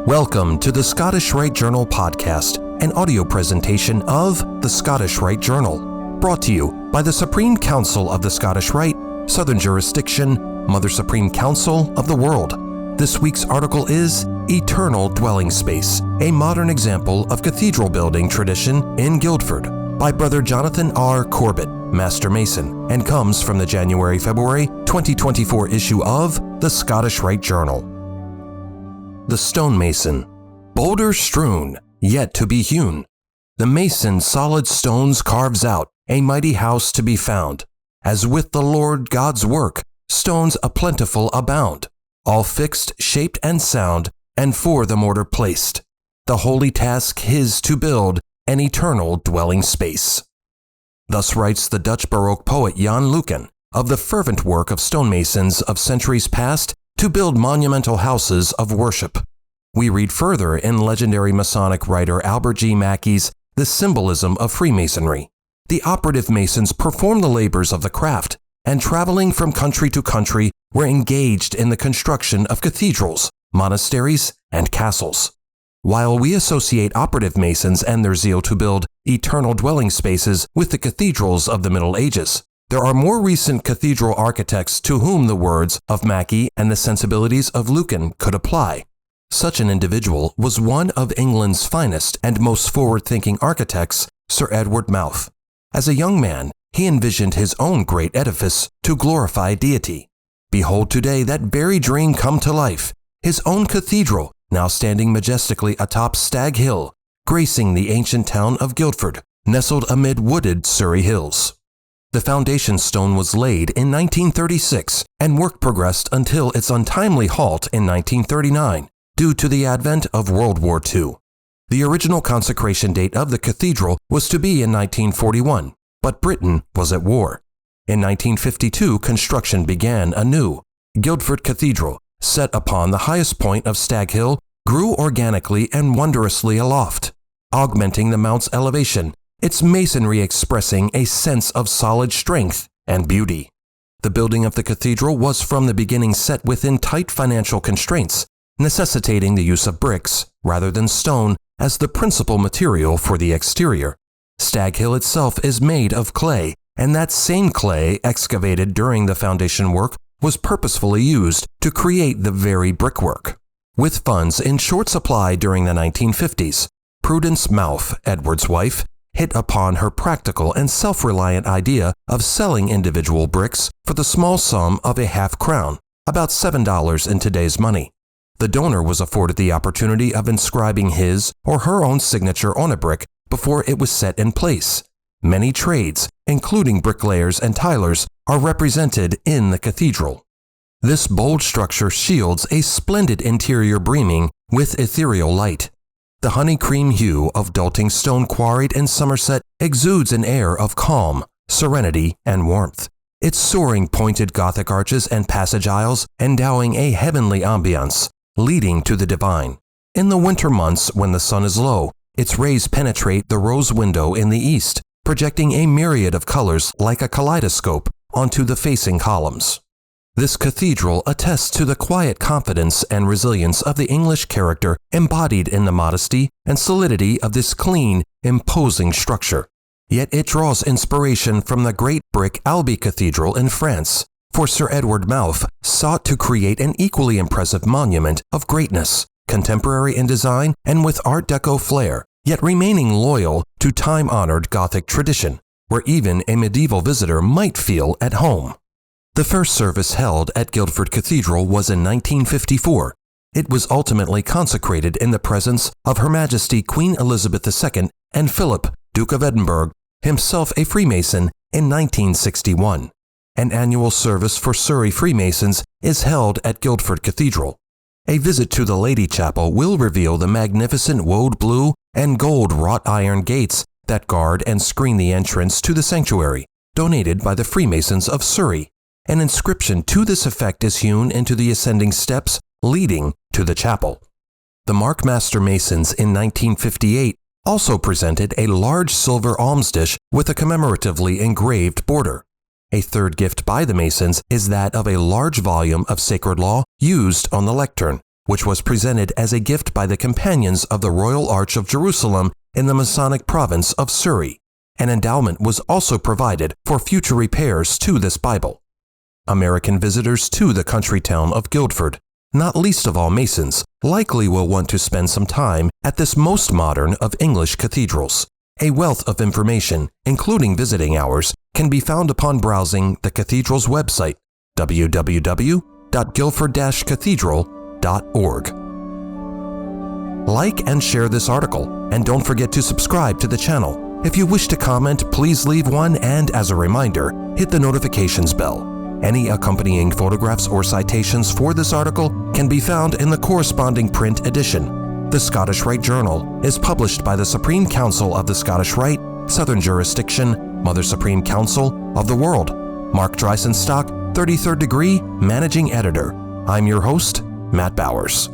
Welcome to the Scottish Rite Journal podcast, an audio presentation of the Scottish Rite Journal, brought to you by the Supreme Council of the Scottish Rite, Southern Jurisdiction, Mother Supreme Council of the World. This week's article is Eternal Dwelling Space, a modern example of cathedral building tradition in Guildford, by Brother Jonathan R. Corbett, Master Mason, and comes from the January-February 2024 issue of the Scottish Rite Journal. The stonemason, boulder strewn, yet to be hewn. The mason solid stones carves out, a mighty house to be found. As with the Lord God's work, stones a plentiful abound, all fixed, shaped, and sound, and for the mortar placed. The holy task his to build an eternal dwelling space. Thus writes the Dutch Baroque poet Jan Luyken of the fervent work of stonemasons of centuries past to build monumental houses of worship. We read further in legendary Masonic writer Albert G. Mackey's The Symbolism of Freemasonry. The operative masons performed the labors of the craft, and traveling from country to country were engaged in the construction of cathedrals, monasteries, and castles. While we associate operative masons and their zeal to build eternal dwelling spaces with the cathedrals of the Middle Ages, there are more recent cathedral architects to whom the words of Mackey and the sensibilities of Luyken could apply. Such an individual was one of England's finest and most forward-thinking architects, Sir Edward Mouth. As a young man, he envisioned his own great edifice to glorify deity. Behold today that very dream come to life, his own cathedral, now standing majestically atop Stag Hill, gracing the ancient town of Guildford, nestled amid wooded Surrey hills. The foundation stone was laid in 1936, and work progressed until its untimely halt in 1939, due to the advent of World War II. The original consecration date of the cathedral was to be in 1941, but Britain was at war. In 1952, construction began anew. Guildford Cathedral, set upon the highest point of Stag Hill, grew organically and wondrously aloft, augmenting the mount's elevation, its masonry expressing a sense of solid strength and beauty. The building of the cathedral was from the beginning set within tight financial constraints, necessitating the use of bricks rather than stone as the principal material for the exterior. Stag Hill itself is made of clay, and that same clay excavated during the foundation work was purposefully used to create the very brickwork. With funds in short supply during the 1950s, Prudence Mouth, Edward's wife, hit upon her practical and self-reliant idea of selling individual bricks for the small sum of a half-crown, about $7 in today's money. The donor was afforded the opportunity of inscribing his or her own signature on a brick before it was set in place. Many trades, including bricklayers and tilers, are represented in the cathedral. This bold structure shields a splendid interior beaming with ethereal light. The honey cream hue of Dalting stone quarried in Somerset exudes an air of calm, serenity, and warmth, its soaring pointed Gothic arches and passage aisles endowing a heavenly ambiance, leading to the divine. In the winter months when the sun is low, its rays penetrate the rose window in the east, projecting a myriad of colors like a kaleidoscope onto the facing columns. This cathedral attests to the quiet confidence and resilience of the English character embodied in the modesty and solidity of this clean, imposing structure. Yet it draws inspiration from the great brick Albi Cathedral in France, for Sir Edward Mouth sought to create an equally impressive monument of greatness, contemporary in design and with Art Deco flair, yet remaining loyal to time-honored Gothic tradition, where even a medieval visitor might feel at home. The first service held at Guildford Cathedral was in 1954. It was ultimately consecrated in the presence of Her Majesty Queen Elizabeth II and Philip, Duke of Edinburgh, himself a Freemason, in 1961. An annual service for Surrey Freemasons is held at Guildford Cathedral. A visit to the Lady Chapel will reveal the magnificent woad blue and gold wrought iron gates that guard and screen the entrance to the sanctuary, donated by the Freemasons of Surrey. An inscription to this effect is hewn into the ascending steps leading to the chapel. The Mark Master Masons in 1958 also presented a large silver alms dish with a commemoratively engraved border. A third gift by the Masons is that of a large volume of sacred law used on the lectern, which was presented as a gift by the Companions of the Royal Arch of Jerusalem in the Masonic province of Surrey. An endowment was also provided for future repairs to this Bible. American visitors to the country town of Guildford, not least of all Masons, likely will want to spend some time at this most modern of English cathedrals. A wealth of information, including visiting hours, can be found upon browsing the cathedral's website, www.guildford-cathedral.org. Like and share this article, and don't forget to subscribe to the channel. If you wish to comment, please leave one, and as a reminder, hit the notifications bell. Any accompanying photographs or citations for this article can be found in the corresponding print edition. The Scottish Rite Journal is published by the Supreme Council of the Scottish Rite, Southern Jurisdiction, Mother Supreme Council of the World. Mark Dreisenstock, 33rd degree, Managing Editor. I'm your host, Matt Bowers.